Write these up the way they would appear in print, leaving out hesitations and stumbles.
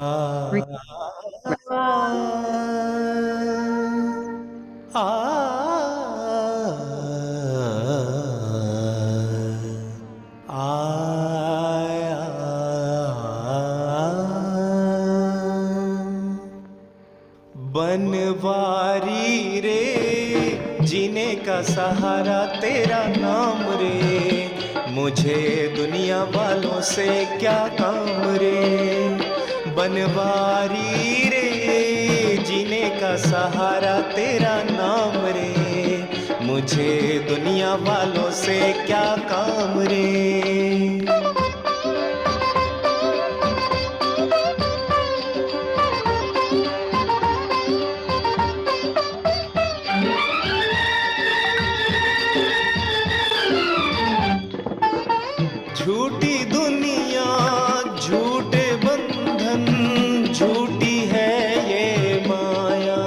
Re- re- Banwari रे जीने का सहारा तेरा नाम रे, मुझे दुनिया वालों से क्या काम रे। बनवारी रे जीने का सहारा तेरा नाम रे, मुझे दुनिया वालों से क्या काम रे। झूठी दुनिया झूठे बंधन, झूठी है ये माया।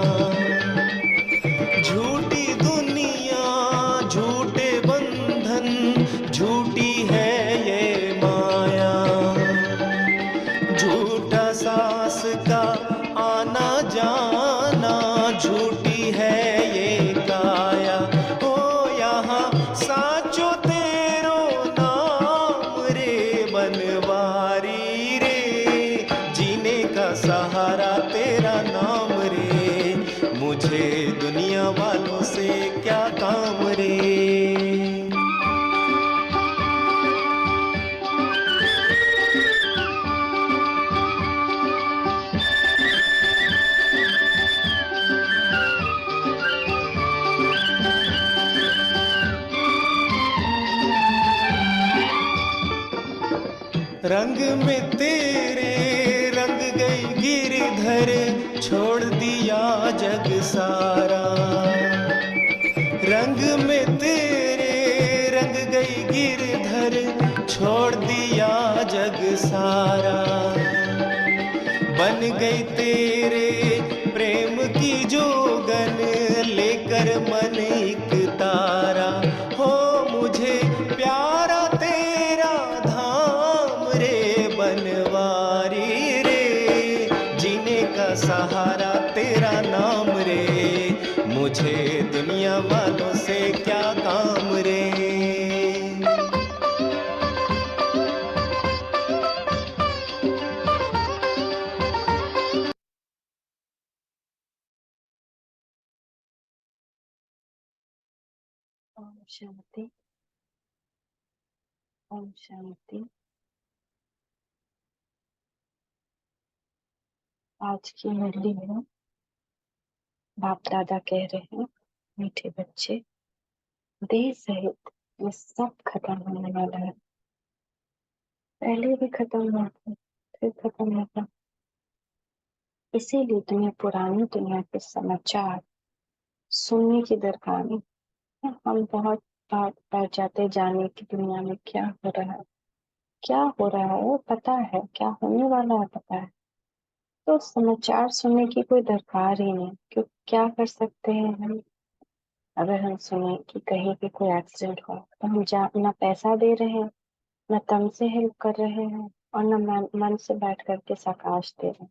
झूठी दुनिया झूठे बंधन, झूठी है ये माया। झूठा सांस का आना जाना, झूठी है ये काया। हो यहाँ साचो तेरो नाम रे, बनवारी रे जीने का सहारा तेरा नाम रे, मुझे दुनिया वालों से क्या काम रे। रंग में तेरे रंग गई गिरधर, छोड़ दिया जग सारा। रंग में तेरे रंग गई गिरधर, छोड़ दिया जग सारा। बन गई तेरे प्रेम की जोगन, लेकर मन एक तारा। हो मुझे प्यारा तेरा धाम रे, बनवारी रे जीने का सहारा तेरा नाम रे, मुझे दुनिया वालों से क्या काम रे। ओम शांति। ओम शांति। आज की मुरली में बाप दादा कह रहे हैं, मीठे बच्चे, देह सहित ये सब खत्म होने वाला है। पहले भी खत्म हुआ था, फिर खत्म होगा। इसीलिए तुम्हें पुरानी दुनिया के समाचार सुनने की दरकार नहीं है। हम बहुत बात बैठ जाते जाने की दुनिया में क्या हो रहा है, क्या हो रहा है वो पता है, क्या होने वाला है पता है। तो समाचार सुनने की कोई दरकार ही नहीं, क्यों क्या कर सकते हैं हम। अगर हम सुने कि कहीं पे कोई एक्सीडेंट हुआ तो हम जा ना पैसा दे रहे हैं, न तन से हेल्प कर रहे हैं, और न मन से बैठ करके साकाश दे रहे हैं।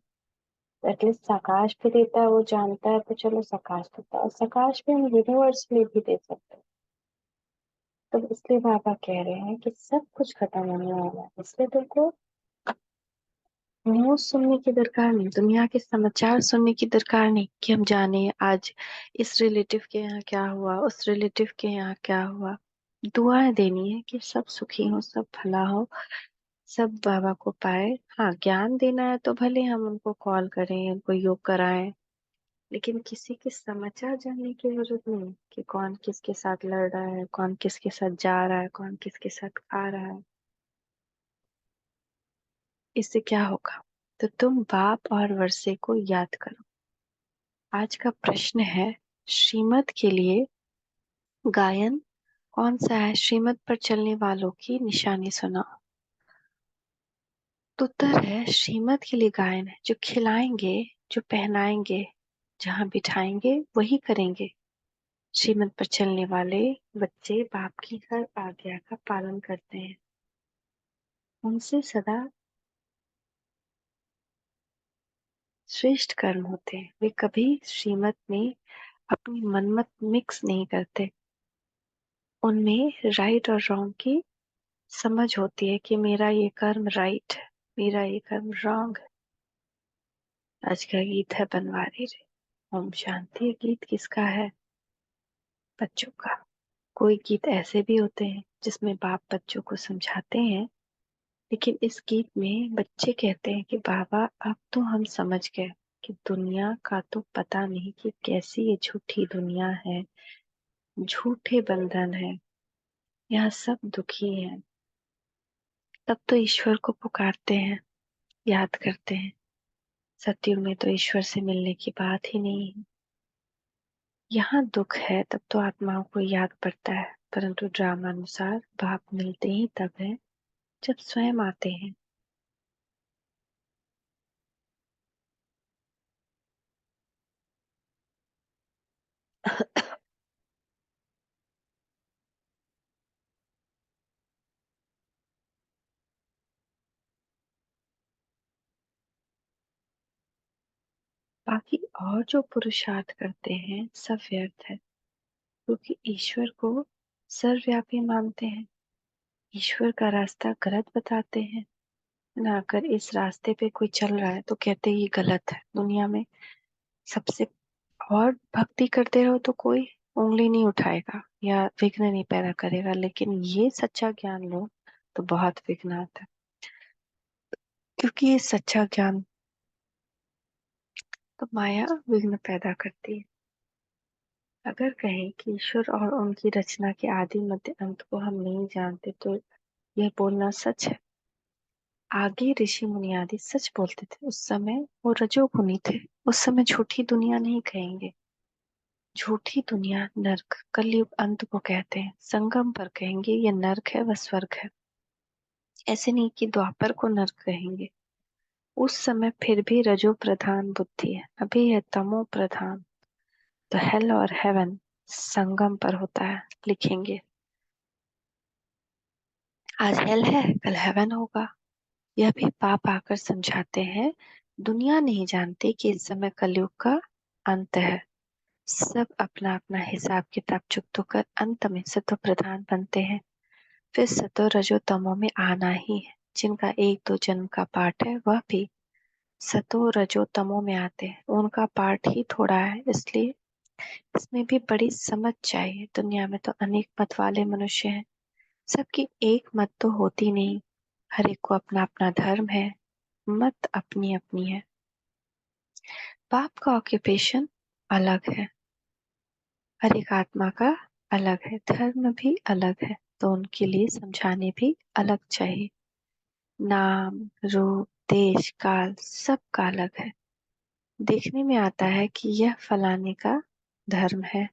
एटलीस्ट साकाश भी देता है, वो जानता है तो चलो साकाश देता है, और साकाश भी हम यूनिवर्सली भी दे सकते हैं। तो इसलिए बाबा कह रहे हैं कि सब कुछ खत्म होने वाला है, इसलिए तुमको न्यूज सुनने की दरकार नहीं, दुनिया के समाचार सुनने की दरकार नहीं कि हम जाने आज इस रिलेटिव के यहाँ क्या हुआ, उस रिलेटिव के यहाँ क्या हुआ। दुआएं देनी है कि सब सुखी हो, सब भला हो, सब बाबा को पाए। हाँ, ज्ञान देना है तो भले हम उनको कॉल करें, उनको योग कराएं, लेकिन किसी के समाचार जानने की जरूरत नहीं कि कौन किसके साथ लड़ रहा है, कौन किसके साथ जा रहा है, कौन किसके साथ आ रहा है। इससे क्या होगा? तो तुम बाप और वर्षे को याद करो। आज का प्रश्न है, श्रीमत के लिए गायन कौन सा है? श्रीमत पर चलने वालों की निशानी सुनाओ। तो उत्तर है, श्रीमत के लिए गायन है जो खिलाएंगे, जो पहनाएंगे, जहां बिठाएंगे वही करेंगे। श्रीमत पर चलने वाले बच्चे बाप की हर आज्ञा का पालन करते हैं, उनसे सदा श्रेष्ठ कर्म होते हैं, वे कभी श्रीमत में अपनी मनमत मिक्स नहीं करते। उनमें राइट और रॉन्ग की समझ होती है कि मेरा ये कर्म राइट है, मेरा ये कर्म रॉन्ग है। आज का गीत है बनवारी रे। ओम शांति। गीत किसका है? बच्चों का। कोई गीत ऐसे भी होते हैं जिसमें बाप बच्चों को समझाते हैं, लेकिन इस गीत में बच्चे कहते हैं कि बाबा अब तो हम समझ गए कि दुनिया का तो पता नहीं कि कैसी ये झूठी दुनिया है, झूठे बंधन है, यहाँ सब दुखी हैं। तब तो ईश्वर को पुकारते हैं, याद करते हैं। सत्युग में तो ईश्वर से मिलने की बात ही नहीं है। यहाँ दुख है तब तो आत्माओं को याद पड़ता है, परंतु ड्रामा अनुसार बाप मिलते ही तब है जब स्वयं आते हैं। बाकी और जो पुरुषार्थ करते हैं सब व्यर्थ है, क्योंकि ईश्वर को सर्वव्यापी मानते हैं, ईश्वर का रास्ता गलत बताते हैं ना। अगर इस रास्ते पे कोई चल रहा है तो कहते हैं ये गलत है। दुनिया में सबसे और भक्ति करते रहो तो कोई उंगली नहीं उठाएगा या विघ्न नहीं पैदा करेगा, लेकिन ये सच्चा ज्ञान लो तो बहुत विघ्न आता है, क्योंकि ये सच्चा ज्ञान तो माया विघ्न पैदा करती है। अगर कहें कि ईश्वर और उनकी रचना के आदि मध्य अंत को हम नहीं जानते तो यह बोलना सच है। आगे ऋषि मुनि आदि सच बोलते थे, उस समय वो रजोगुनी थे, उस समय झूठी दुनिया नहीं कहेंगे। झूठी दुनिया नरक कलयुग अंत को कहते हैं, संगम पर कहेंगे ये नरक है वह स्वर्ग है। ऐसे नहीं कि द्वापर को नरक कहेंगे, उस समय फिर भी रजो प्रधान बुद्धि है, अभी है तमो प्रधान। तो हेल और हेवन संगम पर होता है, लिखेंगे आज हेल है कल हेवन होगा। यह भी पाप आकर समझाते हैं, दुनिया नहीं जानती कि इस समय कलयुग का अंत है। सब अपना अपना हिसाब किताब चुकतो कर अंत में सतो प्रधान बनते हैं, फिर सतो रजो तमो में आना ही है। जिनका एक दो जन्म का पाठ है वह भी सतो रजो तमो में आते हैं, उनका पाठ ही थोड़ा है, इसलिए इसमें भी बड़ी समझ चाहिए। दुनिया में तो अनेक मत वाले मनुष्य हैं, सबकी एक मत तो होती नहीं, हर एक को अपना अपना धर्म है, मत अपनी अपनी है। बाप का ऑक्यूपेशन अलग है, हर एक आत्मा का अलग है, धर्म भी अलग है, तो उनके लिए समझाने भी अलग चाहिए। नाम रूप देश काल सबका अलग है। देखने में आता है कि यह फलाने का धर्म है।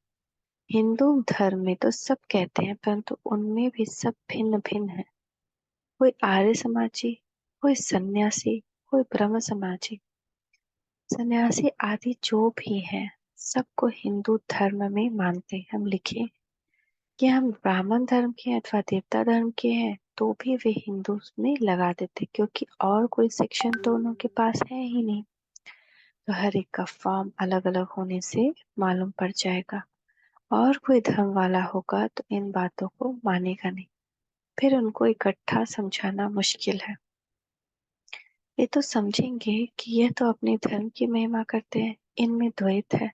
हिंदू धर्म में तो सब कहते हैं, परंतु उनमें भी सब भिन्न भिन्न है। कोई आर्य समाजी, कोई सन्यासी, कोई ब्रह्म समाजी, सन्यासी आदि जो भी हैं सबको हिंदू धर्म में मानते हैं। हम लिखें कि हम ब्राह्मण धर्म के हैं अथवा देवता धर्म के हैं तो भी वे हिंदू में लगा देते, क्योंकि और कोई सेक्शन तो उनके पास है ही नहीं। तो हर एक का फॉर्म अलग अलग होने से मालूम पड़ जाएगा, और कोई धर्म वाला होगा तो इन बातों को मानेगा नहीं, फिर उनको इकट्ठा समझाना मुश्किल है। ये तो समझेंगे कि यह तो अपने धर्म की महिमा करते हैं, इनमें द्वैत है।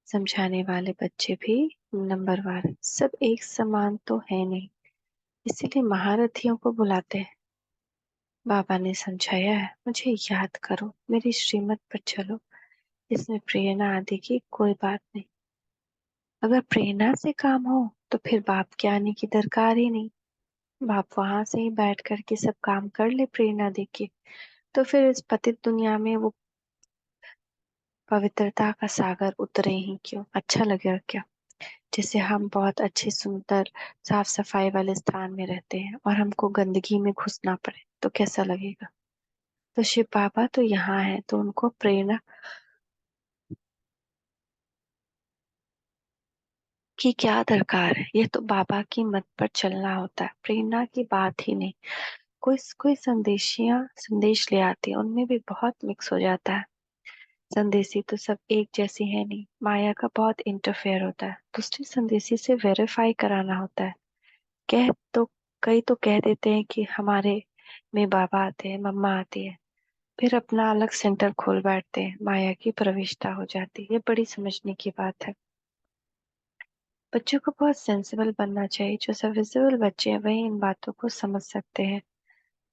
समझाने वाले बच्चे भी नंबरवार, सब एक समान तो है नहीं, इसीलिए महारथियों को बुलाते हैं। बाबा ने समझाया है, मुझे याद करो, मेरी श्रीमत पर चलो, इसमें प्रेरणा आदि की कोई बात नहीं। अगर प्रेरणा से काम हो तो फिर बाप के आने की दरकार ही नहीं, बाप वहां से ही बैठ करके सब काम कर ले प्रेरणा देके, तो फिर इस पतित दुनिया में वो पवित्रता का सागर उतरे ही क्यों, अच्छा लगेगा क्या? जैसे हम बहुत अच्छे सुंदर साफ सफाई वाले स्थान में रहते हैं और हमको गंदगी में घुसना पड़े तो कैसा लगेगा? तो शिव बाबा तो यहाँ है, तो उनको प्रेरणा की क्या दरकार है, ये तो बाबा की मत पर चलना होता है, प्रेरणा की बात ही नहीं। कोई कोई संदेशियां संदेश ले आती है, उनमें भी बहुत मिक्स हो जाता है। संदेशी तो सब एक जैसी है नहीं, माया का बहुत इंटरफेयर होता है, दूसरी संदेशी से वेरीफाई कराना होता है। कह तो कई तो कह देते हैं कि हमारे में बाबा आते हैं, मम्मा आती है, फिर अपना अलग सेंटर खोल बैठते हैं, माया की प्रविष्टा हो जाती है। ये बड़ी समझने की बात है। बच्चों को बहुत सेंसिबल बनना चाहिए। जो सब विजिबल बच्चे हैं वही इन बातों को समझ सकते हैं।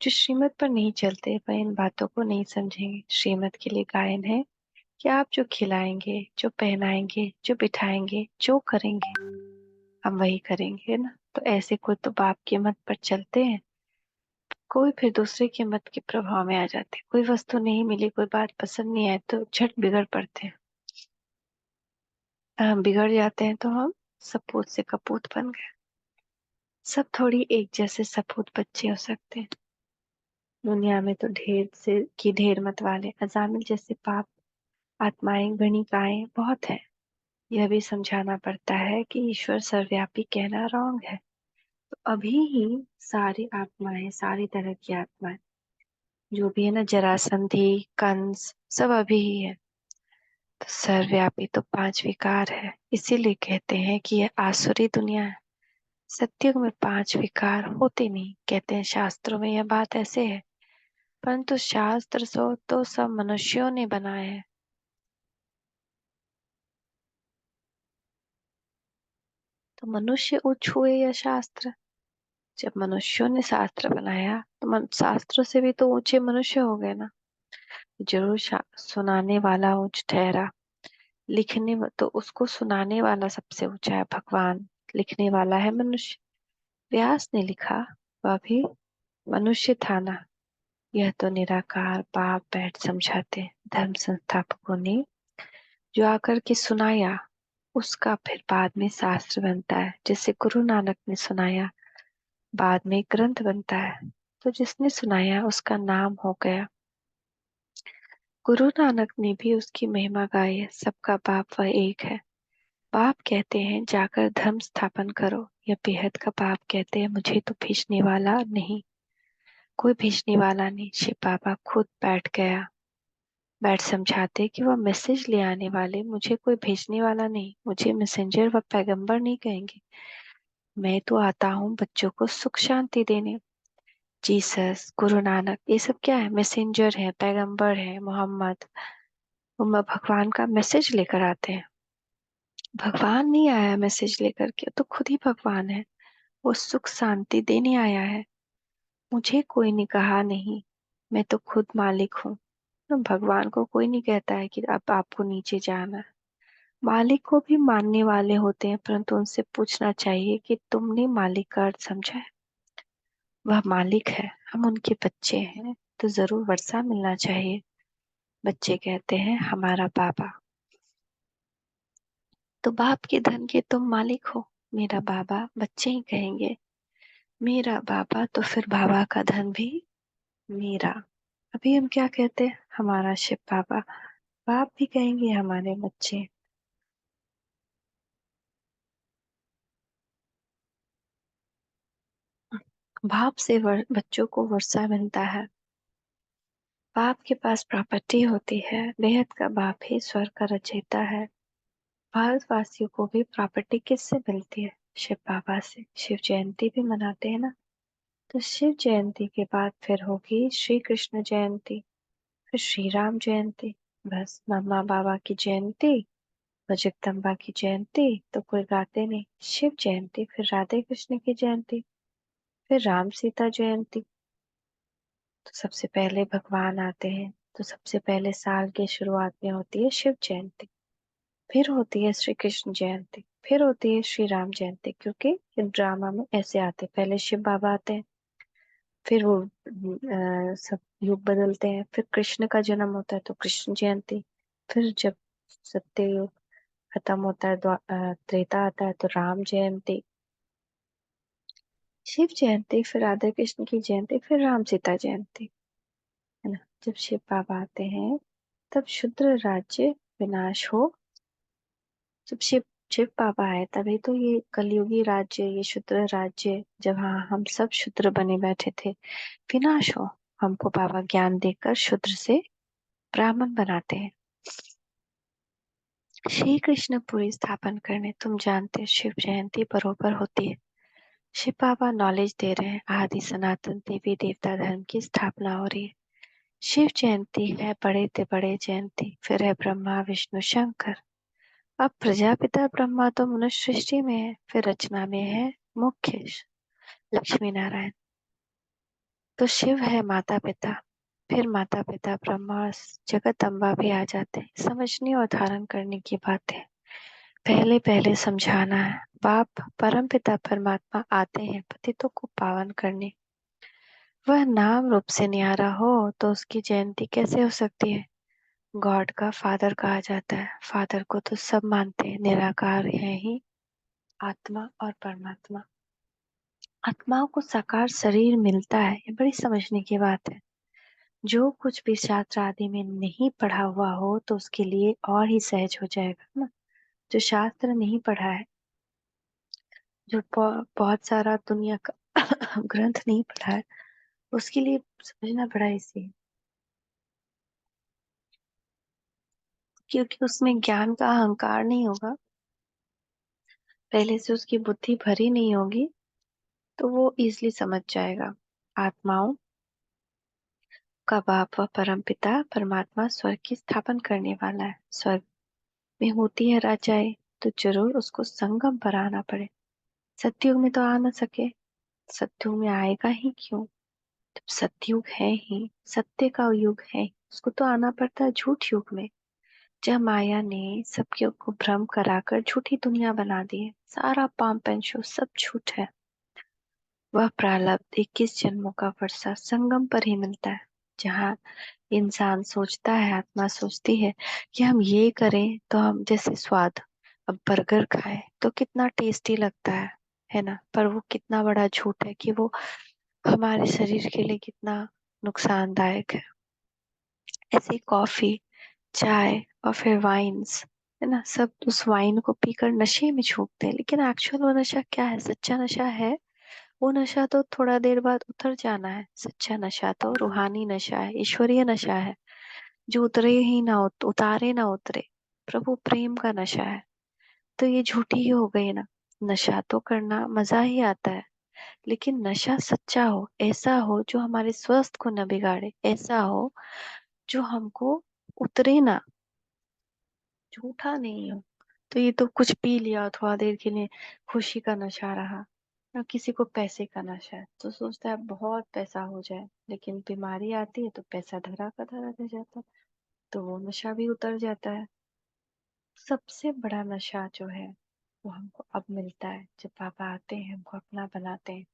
जो श्रीमत पर नहीं चलते वह इन बातों को नहीं समझेंगे। श्रीमत के लिए गायन है कि आप जो खिलाएंगे, जो पहनाएंगे, जो बिठाएंगे, जो करेंगे हम वही करेंगे, है ना। तो ऐसे कोई तो बाप की मत पर चलते हैं, कोई फिर दूसरे की मत के प्रभाव में आ जाते हैं। कोई वस्तु नहीं मिली, कोई बात पसंद नहीं आए तो झट बिगड़ पड़ते हैं। हम बिगड़ जाते हैं तो हम सपूत से कपूत बन गए। सब थोड़ी एक जैसे सपूत बच्चे हो सकते हैं। दुनिया में तो ढेर से की ढेर मत वाले अजामिल जैसे पाप आत्माएं गणिकाएं बहुत है। यह भी समझाना पड़ता है कि ईश्वर सर्वव्यापी कहना रॉन्ग है। तो अभी ही सारी आत्माएं, सारी तरह की आत्माएं जो भी है ना, जरासंधि, कंस, सब अभी ही है। तो सर्वव्यापी तो पांच विकार है, इसीलिए कहते हैं कि यह आसुरी दुनिया है। सत्युग में पांच विकार होते नहीं, कहते हैं शास्त्रों में यह बात ऐसे है, परंतु शास्त्र सो तो सब मनुष्यों ने बनाए हैं। तो मनुष्य उच्च हुए या शास्त्र? जब मनुष्यों ने शास्त्र बनाया तो शास्त्रों से भी तो ऊंचे मनुष्य हो गए ना। जरूर सुनाने वाला ऊंच ठहरा, तो उसको सुनाने वाला सबसे ऊंचा है भगवान, लिखने वाला है मनुष्य। व्यास ने लिखा, वह भी मनुष्य था ना। यह तो निराकार बाप बैठ समझाते धर्म संस्थापकों ने, जो आकर के सुनाया उसका फिर बाद में शास्त्र बनता है। जैसे गुरु नानक ने सुनाया, बाद में ग्रंथ बनता है। तो जिसने सुनाया उसका नाम हो गया। गुरु नानक ने भी उसकी महिमा गाई है। सबका बाप वह एक है। बाप कहते हैं जाकर धर्म स्थापन करो, या बेहद का बाप कहते हैं मुझे तो भेजने वाला नहीं, कोई भेजने वाला नहीं। शिव बाबा खुद बैठ समझाते कि वह मैसेज ले आने वाले, मुझे कोई भेजने वाला नहीं, मुझे मैसेंजर व पैगंबर नहीं कहेंगे। मैं तो आता हूँ बच्चों को सुख शांति देने। जीसस, गुरु नानक, ये सब क्या है? मैसेंजर है, पैगंबर है, मोहम्मद। वो भगवान का मैसेज लेकर आते हैं। भगवान नहीं आया मैसेज लेकर के, तो खुद ही भगवान है। वो सुख शांति देने आया है। मुझे कोई ने कहा नहीं, मैं तो खुद मालिक हूँ। तो भगवान को कोई नहीं कहता है कि अब आपको नीचे जाना है। मालिक को भी मानने वाले होते हैं, परंतु उनसे पूछना चाहिए कि तुमने मालिक का अर्थ समझा है? वह मालिक है, हम उनके बच्चे हैं, तो जरूर वर्षा मिलना चाहिए। बच्चे कहते हैं हमारा बाबा। तो बाप के धन के तुम मालिक हो। मेरा बाबा, बच्चे ही कहेंगे मेरा बाबा, तो फिर बाबा का धन भी मेरा। अभी हम क्या कहते हैं? हमारा शिव बाबा। बाप भी कहेंगे हमारे बच्चे। बाप से बच्चों को वर्षा मिलता है। बाप के पास प्रॉपर्टी होती है। बेहद का बाप ही स्वर्ग का रचयिता है। भारतवासियों को भी प्रॉपर्टी किससे मिलती है? शिव बाबा से। शिव जयंती भी मनाते हैं ना। तो शिव जयंती के बाद फिर होगी श्री कृष्ण जयंती, फिर श्री राम जयंती। बस मम्मा बाबा की जयंती और जगदम्बा की जयंती तो कोई गाते नहीं। शिव जयंती, फिर राधे कृष्ण की जयंती, फिर राम सीता जयंती। तो सबसे पहले भगवान आते हैं, तो सबसे पहले साल की शुरुआत में होती है शिव जयंती, फिर होती है श्री कृष्ण जयंती, फिर होती है श्री राम जयंती। क्योंकि ड्रामा में ऐसे आते हैं, पहले शिव बाबा आते हैं, फिर वो सब युग बदलते हैं, फिर कृष्ण का जन्म होता है तो कृष्ण जयंती, फिर जब सत्य युग खत्म होता है, त्रेता आता है तो राम जयंती, शिव जयंती, फिर राधा कृष्ण की जयंती, फिर राम सीता जयंती, है ना। जब शिव बाबा आते हैं तब शूद्र राज्य विनाश हो। जब शिव शिव बाबा आए तभी तो ये कलयुगी राज्य, ये शूद्र राज्य, जब हाँ हम सब शूद्र बने बैठे थे, विनाश हो। हमको बाबा ज्ञान देकर शूद्र से ब्राह्मण बनाते हैं। श्री कृष्णपुरी स्थापन करने तुम जानते हो शिव जयंती बरोबर होती है। शिव बाबा नॉलेज दे रहे हैं, आदि सनातन देवी देवता धर्म की स्थापना हो रही है। शिव जयंती है बड़े ते बड़े जयंती, फिर है ब्रह्मा विष्णु शंकर। अब प्रजापिता ब्रह्मा तो मनुष्य सृष्टि में है, फिर रचना में है मुख्य लक्ष्मी नारायण। तो शिव है माता पिता, फिर माता पिता ब्रह्मा और जगत अम्बा भी आ जाते हैं। समझने और धारण करने की बात है, पहले पहले समझाना है। बाप परम पिता परमात्मा आते हैं पतितों को पावन करने। वह नाम रूप से न्यारा हो तो उसकी जयंती कैसे हो सकती है। गॉड का फादर कहा जाता है, फादर को तो सब मानते हैं, निराकार है ही आत्मा और परमात्मा। आत्माओं को साकार शरीर मिलता है, ये बड़ी समझने की बात है। जो कुछ भी शास्त्र आदि में नहीं पढ़ा हुआ हो तो उसके लिए और ही सहज हो जाएगा ना। जो शास्त्र नहीं पढ़ा है, जो बहुत सारा दुनिया का ग्रंथ नहीं पढ़ा है, उसके लिए समझना बड़ा इजी है, क्योंकि उसमें ज्ञान का अहंकार नहीं होगा, पहले से उसकी बुद्धि भरी नहीं होगी, तो वो इजली समझ जाएगा। आत्माओं का बाप व परम पिता परमात्मा स्वर्ग की स्थापन करने वाला है। स्वर्ग में होती है राजाएं, तो जरूर उसको संगम पर आना पड़े। सतयुग में तो आ न सके, सतयुग में आएगा ही क्यों, जब सतयुग है ही, सत्य का युग है, उसको तो आना पड़ता है झूठ युग में। जब माया ने सबके को भ्रम कराकर झूठी दुनिया बना दी है, सारा पाप एंड शो सब झूठ है। वह प्रारब्ध 21 जन्मों का वर्षा संगम पर ही मिलता है, जहाँ इंसान सोचता है, आत्मा सोचती है कि हम ये करें तो हम जैसे स्वाद, अब बर्गर खाए तो कितना टेस्टी लगता है ना, पर वो कितना बड़ा झूठ है कि वो हमारे शरीर के लिए कितना नुकसानदायक है। ऐसे कॉफी, चाय और फिर वाइन्स, है ना, सब उस वाइन को पीकर नशे में झोंकते हैं, लेकिन एक्चुअल वो नशा क्या है, सच्चा नशा है। वो नशा तो थोड़ा देर बाद उतर जाना है, सच्चा नशा तो रूहानी नशा है, ईश्वरीय नशा है, जो उतरे ही ना उतारे ना उतरे, प्रभु प्रेम का नशा है। तो ये झूठी ही हो गई ना। नशा तो करना मजा ही आता है, लेकिन नशा सच्चा हो, ऐसा हो जो हमारे स्वास्थ्य को न बिगाड़े, ऐसा हो जो हमको उतरे ना, झूठा नहीं हो। तो ये तो कुछ पी लिया थोड़ा देर के लिए, खुशी का नशा रहा। और किसी को पैसे का नशा है तो सोचता है बहुत पैसा हो जाए, लेकिन बीमारी आती है तो पैसा धरा का धरा रह जाता है, तो वो नशा भी उतर जाता है। सबसे बड़ा नशा जो है वो हमको अब मिलता है जब पापा आते हैं, हमको अपना बनाते हैं।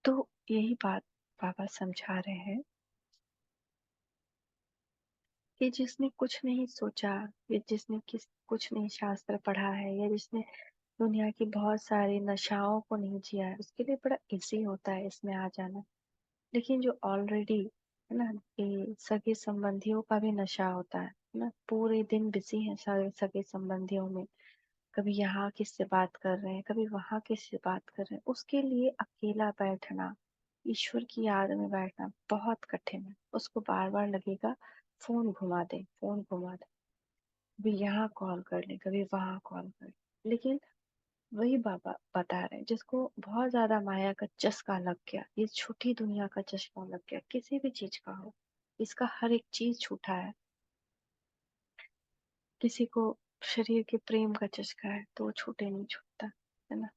तो यही बात पापा समझा रहे हैं कि जिसने कुछ नहीं सोचा, या जिसने कुछ नहीं शास्त्र पढ़ा है, या जिसने दुनिया की बहुत सारी नशाओं को नहीं जिया है, उसके लिए बड़ा इजी होता है इसमें आ जाना। लेकिन जो ऑलरेडी है ना, ये सगे संबंधियों का भी नशा होता है ना, पूरे दिन बिजी है सारे सगे संबंधियों में, कभी यहाँ किससे बात कर रहे हैं, कभी वहां किससे बात कर रहे हैं, उसके लिए अकेला बैठना, ईश्वर की याद में बैठना बहुत कठिन है। उसको बार बार लगेगा फोन घुमा दे, फोन घुमा दे, कभी यहाँ कॉल कर ले, कभी वहां कॉल कर ले। लेकिन वही बाबा बता रहे हैं, जिसको बहुत ज्यादा माया का चस्का लग गया, ये छोटी दुनिया का चस्का लग गया, किसी भी चीज का हो, इसका हर एक चीज छूटा है। किसी को शरीर के प्रेम का चस्का है तो वो छूटे नहीं छूटता, है ना।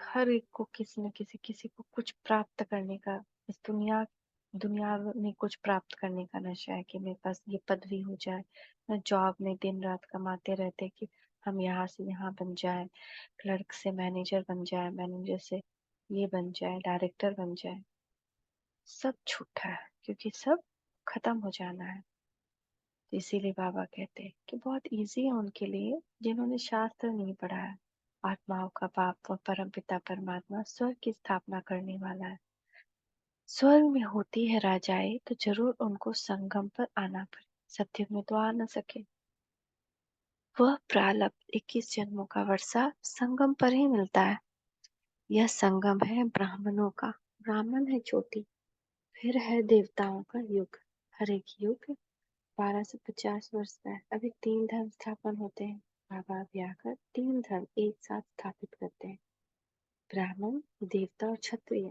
हर एक को किसी न किसी, किसी को कुछ प्राप्त करने का, इस दुनिया दुनिया में कुछ प्राप्त करने का नशा है कि मेरे पास ये पदवी हो जाए। मैं जॉब में दिन रात कमाते रहते कि हम यहाँ से यहाँ बन जाए, क्लर्क से मैनेजर बन जाए, मैनेजर से ये बन जाए, डायरेक्टर बन जाए। सब झूठा है, क्योंकि सब खत्म हो जाना है। तो इसीलिए बाबा कहते हैं कि बहुत इजी है उनके लिए जिन्होंने शास्त्र नहीं पढ़ा है। आत्माओं का बाप व परम पिता परमात्मा स्वर्ग की स्थापना करने वाला है। स्वर्ग में होती है राजाएं, तो जरूर उनको संगम पर आना पड़े, सत्युग में तो आ न सके। वह प्रारब्ध 21 जन्मों का वर्षा संगम पर ही मिलता है। यह संगम है ब्राह्मणों का, ब्राह्मण है चोटी, फिर है देवताओं का युग। हर एक युग 1250 वर्ष का है। अभी 3 धर्म स्थापन होते हैं। बाबा अभी आकर 3 धर्म एक साथ स्थापित करते हैं, ब्राह्मण, देवता और क्षत्रिय।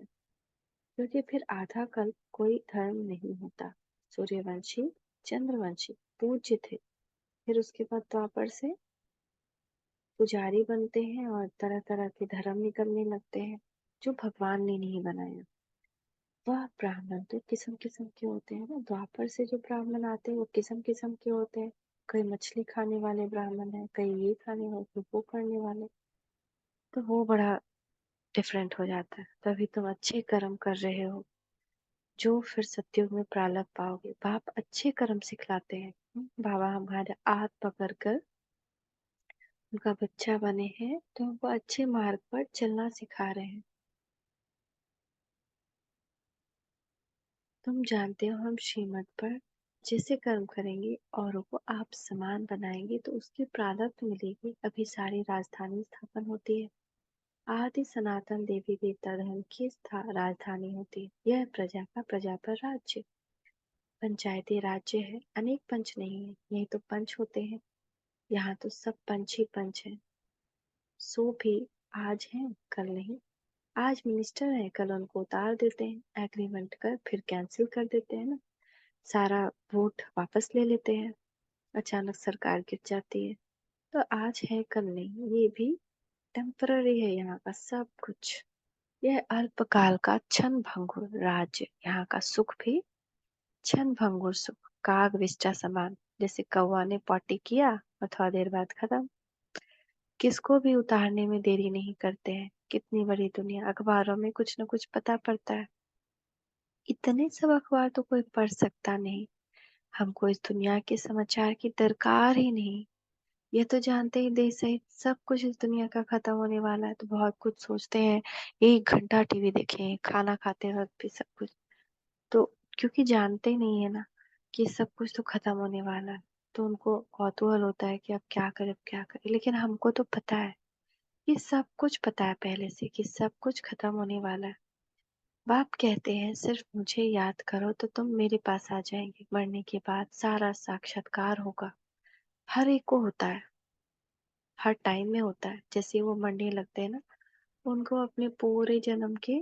क्योंकि फिर आधा कल्प कोई धर्म नहीं होता। सूर्यवंशी, चंद्रवंशी पूज्य थे, फिर उसके बाद द्वापर से पुजारी बनते हैं और तरह तरह के धर्म निकलने लगते हैं जो भगवान ने नहीं बनाया। वह ब्राह्मण तो किस्म किस्म के होते हैं ना। द्वापर से जो ब्राह्मण आते हैं वो किस्म किस्म के होते हैं। कई मछली खाने वाले ब्राह्मण हैं, कई ये खाने वाले, कोई वो करने वाले। तो वो बड़ा डिफरेंट हो जाता है। तभी तुम अच्छे कर्म कर रहे हो जो फिर सत्युग में प्रालब्ध पाओगे। बाप अच्छे कर्म सिखलाते हैं। बाबा हमारे हाथ पकड़ कर उनका बच्चा बने हैं तो वो अच्छे मार्ग पर चलना सिखा रहे हैं। तुम जानते हो हम श्रीमत पर जैसे कर्म करेंगे औरों को आप समान बनाएंगे तो उसकी प्रारब्ध मिलेगी। अभी सारी राजधानी स्थापन होती है। आदि सनातन देवी देवता धर्म की राजधानी होती है। यह प्रजा का प्रजा पर राज्य, पंचायती राज्य है। अनेक पंच नहीं है, यही तो पंच होते हैं। यहाँ तो सब पंच ही पंच है। सो भी आज है कल नहीं। आज मिनिस्टर है, कल उनको उतार देते हैं, एग्रीमेंट कर फिर कैंसिल कर देते हैं ना। सारा वोट वापस ले लेते हैं, अचानक सरकार गिर जाती है। तो आज है कल नहीं, ये भी टेम्पररी है। यहाँ का सब कुछ यह अल्पकाल का क्षण भंगुर राज्य। यहाँ का सुख भी क्षण भंगुर सुख, काग विष्टा समान। जैसे कौवा ने पॉटी किया और थोड़ा देर बाद खत्म। किसको भी उतारने में देरी नहीं करते हैं। कितनी बड़ी दुनिया, अखबारों में कुछ न कुछ पता पड़ता है। इतने सब अखबार तो कोई पढ़ सकता नहीं। हमको इस दुनिया के समाचार की दरकार ही नहीं। ये तो जानते ही देश सहित सब कुछ इस दुनिया का खत्म होने वाला है, तो बहुत कुछ सोचते हैं 1 घंटा टीवी देखें, खाना खाते वक्त भी सब कुछ। तो क्योंकि जानते ही नहीं है ना कि सब कुछ तो खत्म होने वाला है, तो उनको कौतूहल होता है कि अब क्या करें, अब क्या करें। लेकिन हमको तो पता है, ये सब कुछ पता है पहले से कि सब कुछ खत्म होने वाला है। बाप कहते हैं सिर्फ मुझे याद करो तो तुम मेरे पास आ जाएंगे। मरने के बाद सारा साक्षात्कार होगा। हर एक को होता है, हर टाइम में होता है। जैसे वो मरने लगते हैं ना, उनको अपने पूरे जन्म के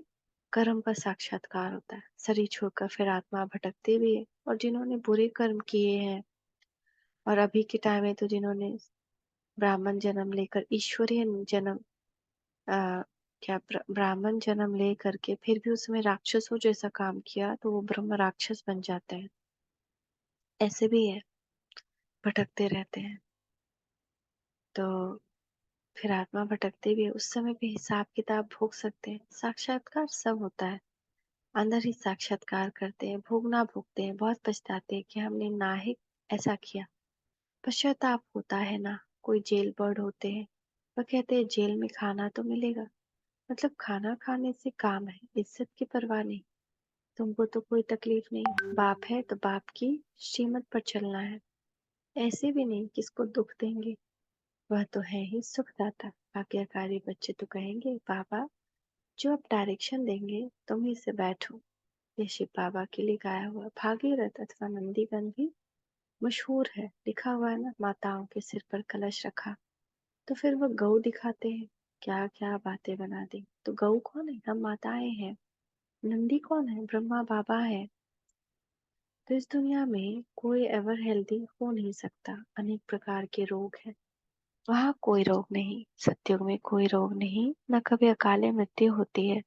कर्म का साक्षात्कार होता है। शरीर छोड़कर फिर आत्मा भटकती भी है। और जिन्होंने बुरे कर्म किए हैं, और अभी के टाइम में तो जिन्होंने ब्राह्मण जन्म लेकर ईश्वरीय जन्म क्या ब्राह्मण जन्म ले करके फिर भी उसमें राक्षसों जैसा काम किया, तो वो ब्रह्म राक्षस बन जाते हैं। ऐसे भी है, भटकते रहते हैं। तो फिर आत्मा भटकते भी है, उस समय भी हिसाब किताब भोग सकते हैं। साक्षात्कार सब होता है, अंदर ही साक्षात्कार करते हैं। भोगना भोगते हैं, बहुत पछताते हैं कि हमने नाहिक ऐसा किया। पश्चाताप होता है ना। कोई जेल बर्ड होते हैं, वह कहते हैं जेल में खाना तो मिलेगा, मतलब खाना खाने से काम है, इज्जत की परवाह नहीं। तुमको तो कोई तकलीफ नहीं, बाप है तो बाप की श्रीमत पर चलना है। ऐसे भी नहीं किसको दुख देंगे, वह तो है ही सुखदाता। आज्ञाकारी बच्चे तो कहेंगे बाबा जो अब डायरेक्शन देंगे तुम ही से बैठो। ये शिव बाबा के लिए गाया हुआ भागीरथ अथवा नंदीगण भी मशहूर है। लिखा हुआ है ना, माताओं के सिर पर कलश रखा। तो फिर वह गऊ दिखाते हैं, क्या क्या बातें बना दी। तो गऊ कौन है? हम माताएं हैं। नंदी कौन है? ब्रह्मा बाबा है। तो इस दुनिया में कोई एवर हेल्दी हो नहीं सकता। अनेक प्रकार के रोग हैं, वहाँ कोई रोग नहीं। सत्युग में कोई रोग नहीं, न कभी अकाले मृत्यु होती है।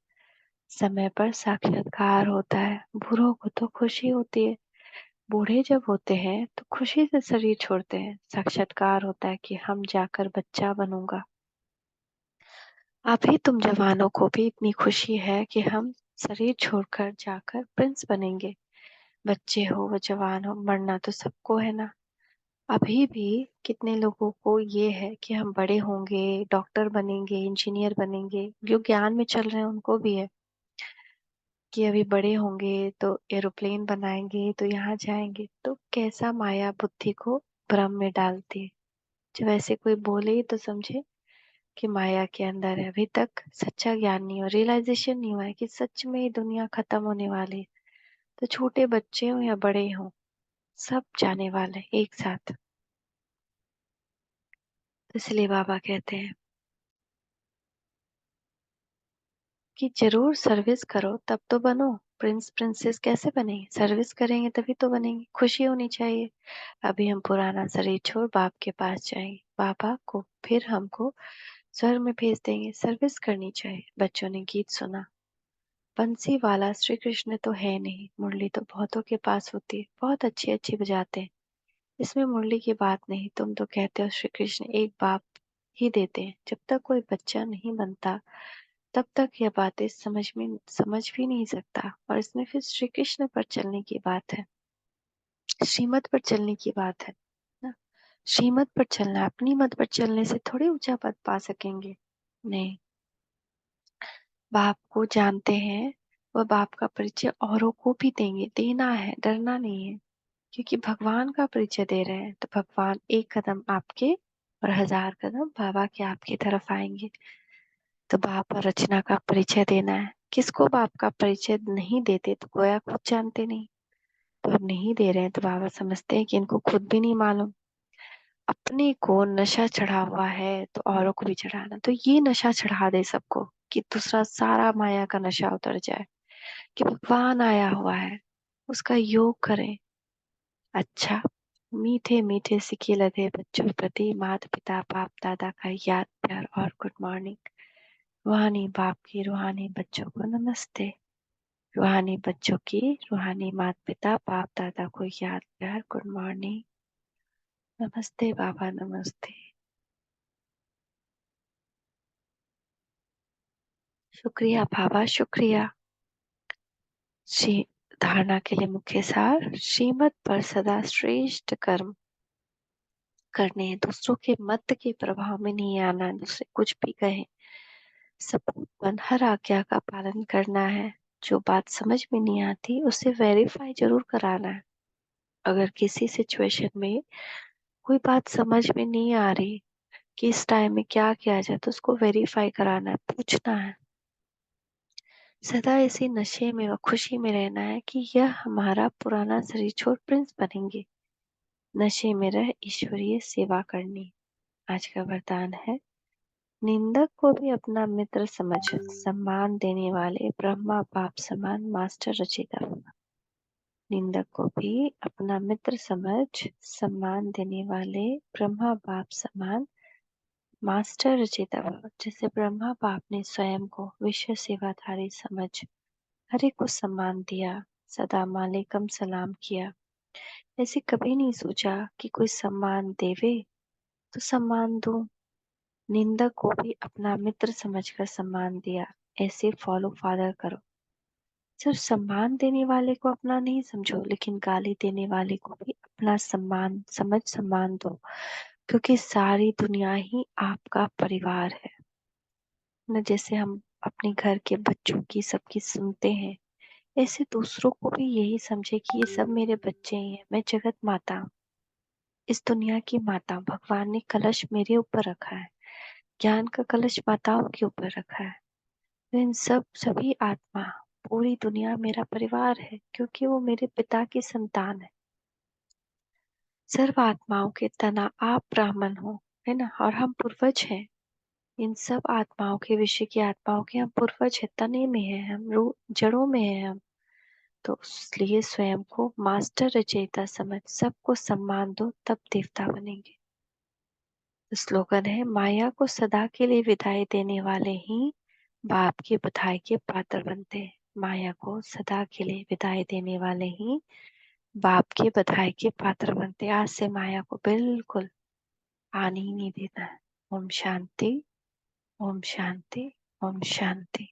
समय पर साक्षात्कार होता है। बूढ़ों को तो खुशी होती है। बूढ़े जब होते हैं तो खुशी से शरीर छोड़ते हैं। साक्षात्कार होता है कि हम जाकर बच्चा बनूंगा। अभी तुम जवानों को भी इतनी खुशी है कि हम शरीर छोड़कर जाकर प्रिंस बनेंगे। बच्चे हो व जवान हो, मरना तो सबको है ना। अभी भी कितने लोगों को ये है कि हम बड़े होंगे, डॉक्टर बनेंगे, इंजीनियर बनेंगे। जो ज्ञान में चल रहे हैं उनको भी है कि अभी बड़े होंगे तो एरोप्लेन बनाएंगे, तो यहाँ जाएंगे। तो कैसा माया बुद्धि को भ्रम में डालती है। जब ऐसे कोई बोले ही तो समझे कि माया के अंदर है। अभी तक सच्चा ज्ञान नहीं हुआ, रियलाइजेशन नहीं हुआ है कि सच में ये दुनिया खत्म होने वाली है। तो छोटे बच्चे हो या बड़े हो, सब जाने वाले एक साथ। इसलिए बाबा कहते हैं कि जरूर सर्विस करो तब तो बनो। प्रिंस प्रिंसेस कैसे बनेंगे? सर्विस करेंगे तभी तो बनेंगे। खुशी होनी चाहिए। अभी हम पुराना शरीर छोड़ बाप के पास जाएंगे, बाबा को फिर हमको स्वर्ग में भेज देंगे। सर्विस करनी चाहिए। बच्चों ने गीत सुना, बंसी वाला श्री कृष्ण तो है नहीं, मुरली तो बहुतों के पास होती है, बहुत अच्छी अच्छी बजाते हैं, इसमें मुरली की बात नहीं। तुम तो कहते हो श्री कृष्ण एक बाप ही देते हैं। जब तक कोई बच्चा नहीं बनता तब तक यह बातें समझ भी नहीं सकता। और इसमें फिर श्री कृष्ण पर चलने की बात है, श्रीमत पर चलने की बात है ना। श्रीमत पर चलना, अपनी मत पर चलने से थोड़ी ऊंचा पद पा सकेंगे। नहीं, बाप को जानते हैं, वह बाप का परिचय औरों को भी देंगे। देना है, डरना नहीं है, क्योंकि भगवान का परिचय दे रहे हैं। तो भगवान एक कदम आपके और 1000 कदम बाबा के आपकी तरफ आएंगे। तो बाप और रचना का परिचय देना है। किसको बाप का परिचय नहीं देते तो गोया खुद जानते नहीं। तो अब नहीं दे रहे हैं तो बाबा समझते हैं कि इनको खुद भी नहीं मालूम। अपने को नशा चढ़ा हुआ है तो औरों को भी चढ़ाना। तो ये नशा चढ़ा दे सबको कि दूसरा सारा माया का नशा उतर जाए, कि भगवान आया हुआ है, उसका योग करें। अच्छा, मीठे मीठे सिके लधे बच्चों प्रति माता पिता बाप दादा का याद प्यार और गुड मॉर्निंग। रूहानी बाप की रूहानी बच्चों को नमस्ते। रूहानी बच्चों की रूहानी माता पिता बाप दादा को याद प्यार गुड मॉर्निंग। नमस्ते बाबा, नमस्ते। शुक्रिया बाबा, शुक्रिया। श्री धारणा के लिए मुख्य सार, श्रीमत पर सदा श्रेष्ठ कर्म करने हैं। दूसरों के मत के प्रभाव में नहीं आना है। दूसरे कुछ भी कहे, सपूत बन हर आज्ञा का पालन करना है। जो बात समझ में नहीं आती उसे वेरीफाई जरूर कराना है। अगर किसी सिचुएशन में कोई बात समझ में नहीं आ रही कि इस टाइम में क्या किया जाए, तो उसको वेरीफाई कराना है, पूछना है। सदा इसी नशे में व खुशी में रहना है कि यह हमारा पुराना शरीर छोड़ प्रिंस बनेंगे। नशे में रह ईश्वरीय सेवा करनी। आज का वरदान है, निंदक को भी अपना मित्र समझ सम्मान देने वाले ब्रह्मा बाप समान मास्टर रचिता भव। निंदक को भी अपना मित्र समझ सम्मान देने वाले ब्रह्मा बाप समान मास्टर रचिता भव। जैसे ब्रह्मा बाप ने स्वयं को विश्व सेवाधारी समझ हर एक को सम्मान दिया, सदा मालेकम सलाम किया, ऐसे कभी नहीं सोचा कि कोई सम्मान देवे तो सम्मान दूं। निंदक को भी अपना मित्र समझकर सम्मान दिया, ऐसे फॉलो फादर करो। सिर्फ सम्मान देने वाले को अपना नहीं समझो, लेकिन गाली देने वाले को भी अपना सम्मान समझ सम्मान दो, क्योंकि सारी दुनिया ही आपका परिवार है न। जैसे हम अपने घर के बच्चों की सबकी सुनते हैं, ऐसे दूसरों को भी यही समझे कि ये सब मेरे बच्चे ही हैं। मैं जगत माता हूँ, इस दुनिया की माता। भगवान ने कलश मेरे ऊपर रखा है, ज्ञान का कलश माताओं के ऊपर रखा है। तो इन सभी आत्मा, पूरी दुनिया मेरा परिवार है, क्योंकि वो मेरे पिता की संतान है। सर्व आत्माओं के तना आप ब्राह्मण हो, है ना, और हम पूर्वज हैं। इन सब आत्माओं के, विश्व की आत्माओं के हम पूर्वज है, तने में है हम, जड़ों में है हम। तो इसलिए स्वयं को मास्टर रचयिता समझ सबको सम्मान दो, तब देवता बनेंगे। स्लोगन है, माया को सदा के लिए विदाई देने वाले ही बाप की बधाई के पात्र बनते हैं। माया को सदा के लिए विदाई देने वाले ही बाप की बधाई के पात्र बनते हैं। आज से माया को बिल्कुल आने ही नहीं देना है। ओम शांति, ओम शांति, ओम शांति।